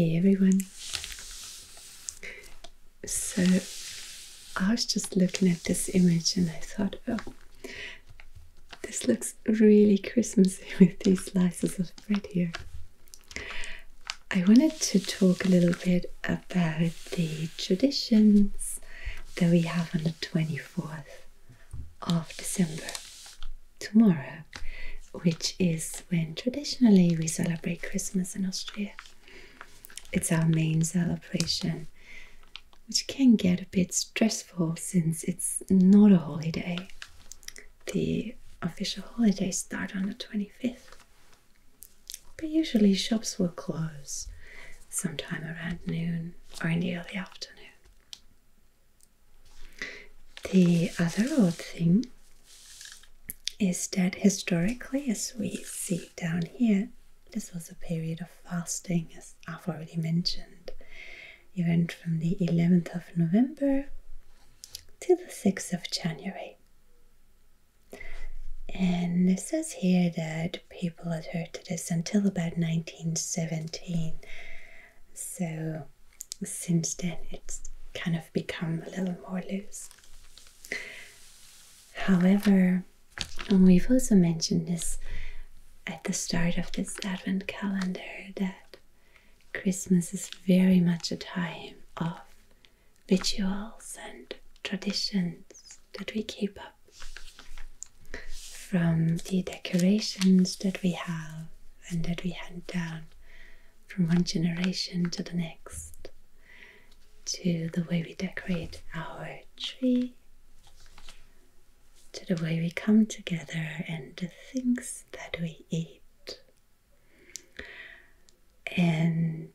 Hey everyone. So I was just looking at this image and I thought, oh, this looks really Christmassy with these slices of bread here. I wanted to talk a little bit about the traditions that we have on the 24th of December, tomorrow, which is when traditionally we celebrate Christmas in Austria. It's our main celebration, which can get a bit stressful since it's not a holiday. The official holidays start on the 25th, but usually shops will close sometime around noon or in the early afternoon. The other odd thing is that historically, as we see down here, this was a period of fasting, as I've already mentioned. You went from the 11th of November to the 6th of January. And it says here that people adhered to this until about 1917. So since then it's kind of become a little more loose. However, we've also mentioned this at the start of this Advent calendar, that Christmas is very much a time of rituals and traditions that we keep up. From the decorations that we have and that we hand down from one generation to the next, to the way we decorate our tree, to the way we come together and the things that we eat. And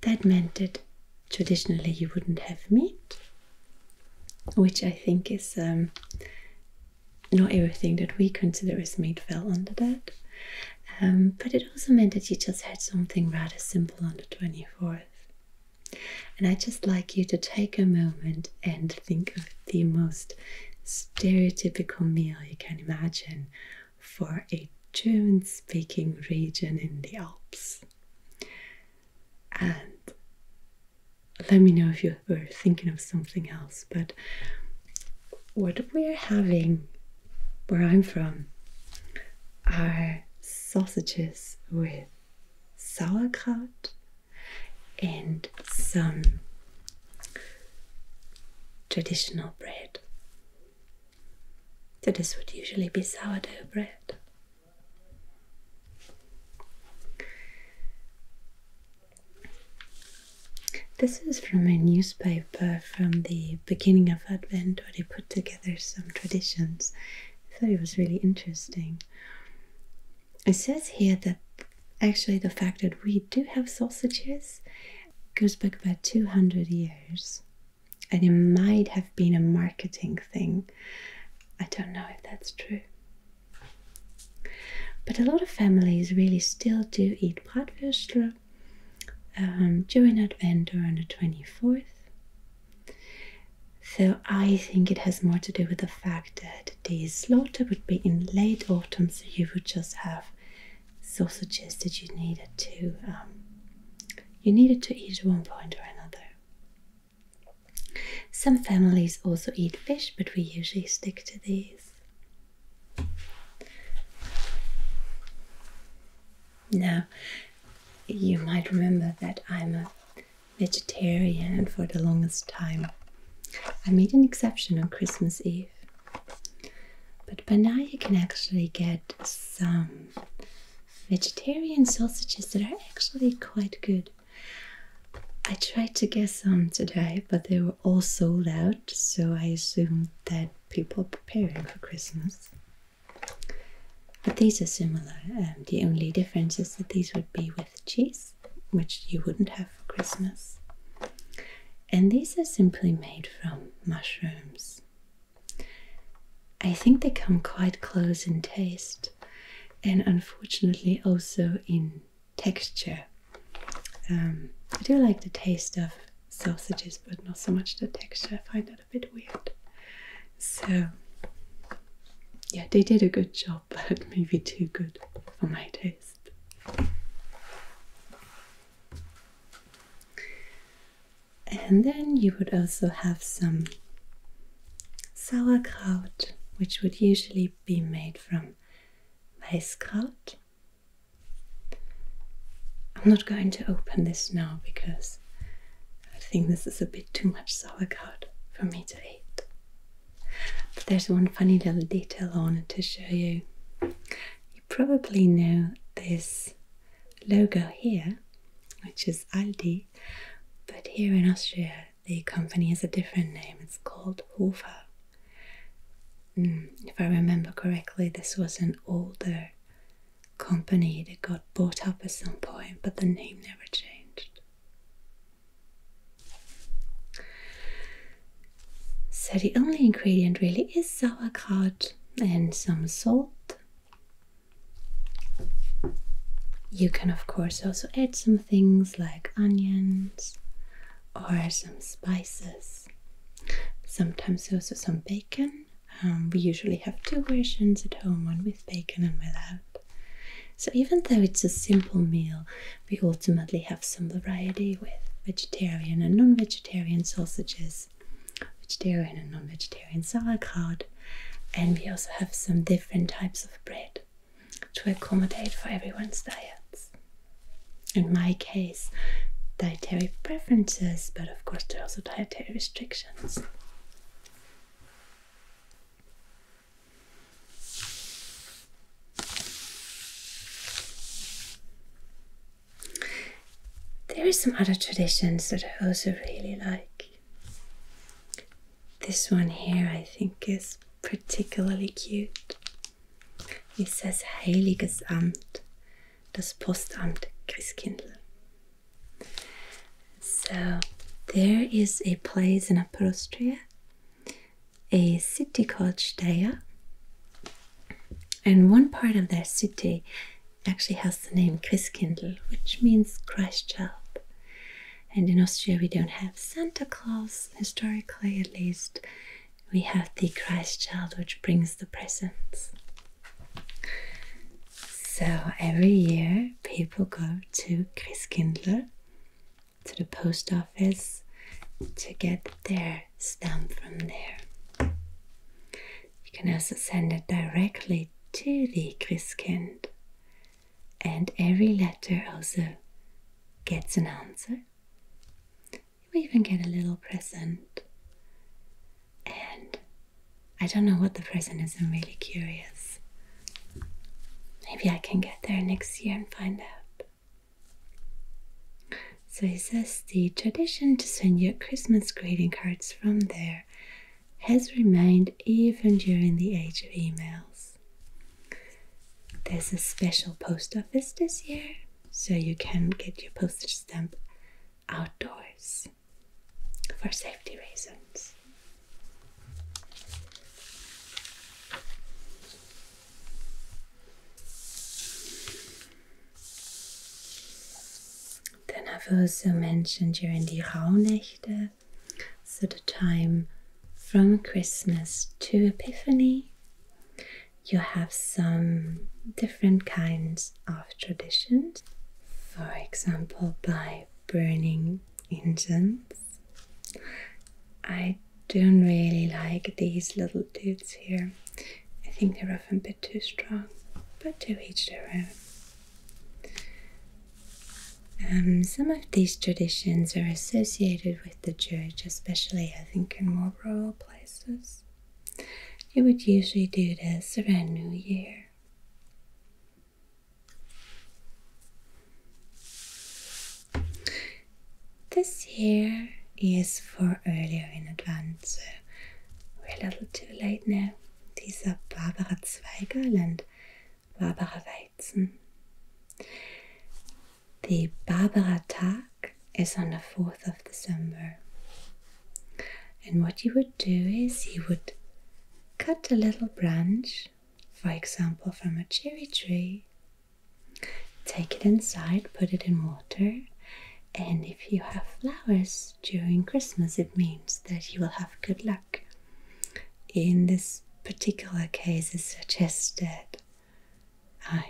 that meant that traditionally you wouldn't have meat, which I think is not everything that we consider as meat fell under that. But it also meant that you just had something rather simple on the 24th. And I'd just like you to take a moment and think of the most stereotypical meal you can imagine for a German-speaking region in the Alps. And let me know if you were thinking of something else, but what we're having where I'm from are sausages with Sauerkraut and some traditional bread. So this would usually be sourdough bread. This is from a newspaper from the beginning of Advent, where they put together some traditions. I thought it was really interesting. It says here that actually the fact that we do have sausages goes back about 200 years. And it might have been a marketing thing. I don't know if that's true. But a lot of families really still do eat bratwürstel during Advent or on the 24th. So I think it has more to do with the fact that the slaughter would be in late autumn, so you would just have sausages that you needed to eat at one point or another. Some families also eat fish, but we usually stick to these. Now, you might remember that I'm a vegetarian, and for the longest time I made an exception on Christmas Eve. But by now you can actually get some vegetarian sausages that are actually quite good. I tried to get some today, but they were all sold out, so I assumed that people are preparing for Christmas. But these are similar. The only difference is that these would be with cheese, which you wouldn't have for Christmas. And these are simply made from mushrooms. I think they come quite close in taste, and unfortunately also in texture. I do like the taste of sausages, but not so much the texture. I find that a bit weird. So yeah, they did a good job, but maybe too good for my taste. And then you would also have some Sauerkraut, which would usually be made from Weißkraut. I'm not going to open this now because I think this is a bit too much sauerkraut for me to eat. But there's one funny little detail I wanted to show you. You probably know this logo here, which is Aldi, but here in Austria the company has a different name. It's called Hofer. If I remember correctly, this was an older company that got bought up at some point, but the name never changed. So the only ingredient really is sauerkraut and some salt. You can of course also add some things like onions or some spices, sometimes also some bacon. We usually have two versions at home, one with bacon and without. So even though it's a simple meal, we ultimately have some variety with vegetarian and non-vegetarian sausages, vegetarian and non-vegetarian sauerkraut, and we also have some different types of bread to accommodate for everyone's diets. In my case, dietary preferences, but of course there are also dietary restrictions. There are some other traditions that I also really like. This one here I think is particularly cute. It says Heiliges Amt, das Postamt Christkindl. So there is a place in Upper Austria, a city called Steyr, and one part of their city actually has the name Christkindl, which means Christ child. And in Austria we don't have Santa Claus, historically at least. We have the Christ child, which brings the presents. So every year people go to Christkindl, to the post office, to get their stamp from there. You can also send it directly to the Christkind, and every letter also gets an answer. You even get a little present, and I don't know what the present is. I'm really curious. Maybe I can get there next year and find out. So he says the tradition to send your Christmas greeting cards from there has remained even during the age of emails. There's a special post office this year, so you can get your postage stamp outdoors for safety reasons. Then I've also mentioned during the Rauhnächte, so the time from Christmas to Epiphany, you have some different kinds of traditions. For example, by burning incense. I don't really like these little dudes here. I think they're often a bit too strong, but to each their own. Some of these traditions are associated with the church, especially I think in more rural places. You would usually do this around New Year. This year is for earlier in advance, so we're a little too late now. These are Barbara Zweigel and Barbara Weizen. The Barbara Tag is on the 4th of December. And what you would do is you would cut a little branch, for example from a cherry tree, take it inside, put it in water, and if you have flowers during Christmas, it means that you will have good luck. In this particular case, it suggests that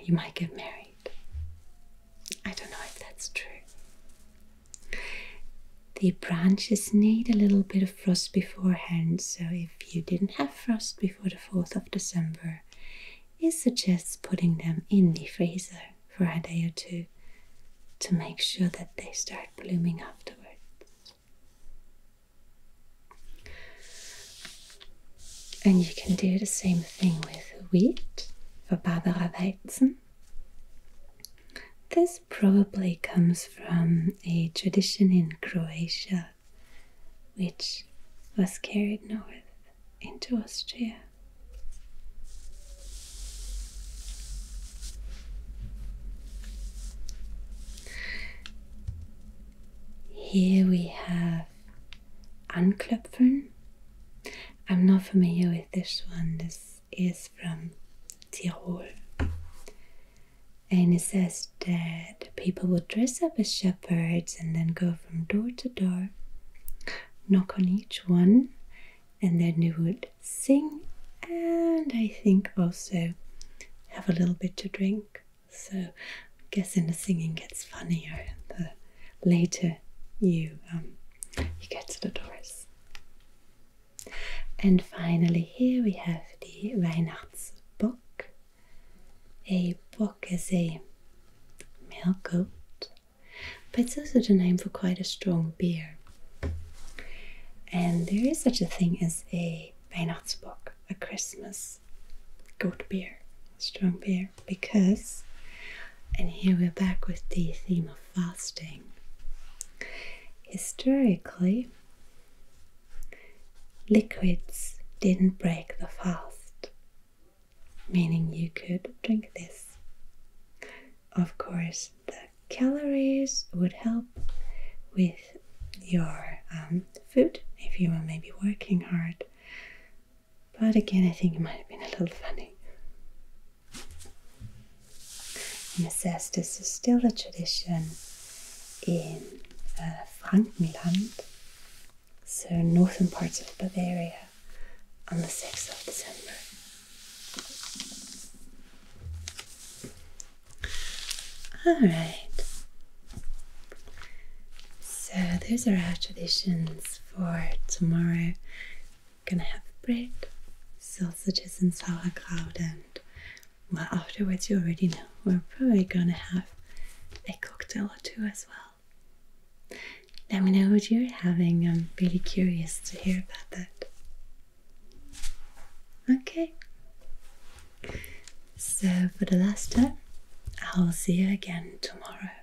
you might get married. I don't know if that's true. The branches need a little bit of frost beforehand, so if you didn't have frost before the 4th of December, it suggests putting them in the freezer for a day or two to make sure that they start blooming afterwards. And you can do the same thing with wheat for Barbara Weizen. This probably comes from a tradition in Croatia, which was carried north into Austria. Here we have Anklöpfen. I'm not familiar with this one. This is from Tyrol. And it says that people would dress up as shepherds and then go from door to door, knock on each one, and then they would sing and I think also have a little bit to drink. So I'm guessing the singing gets funnier the later you get to the doors. And finally here we have the Weihnachtsbock. A bock is a male goat, but it's also the name for quite a strong beer. And there is such a thing as a Weihnachtsbock, a Christmas goat beer, strong beer, because, and here we're back with the theme of fasting. Historically, liquids didn't break the fast, meaning you could drink this. Of course, the calories would help with your food if you were maybe working hard. But again, I think it might have been a little funny. And it says this is still a tradition in Frankenland, so northern parts of Bavaria, on the 6th of December. Alright, so those are our traditions for tomorrow. We're gonna have bread, sausages and sauerkraut, and well, afterwards you already know, we're probably gonna have a cocktail or two as well. Let me know what you're having. I'm really curious to hear about that. Okay. So for the last time, I'll see you again tomorrow.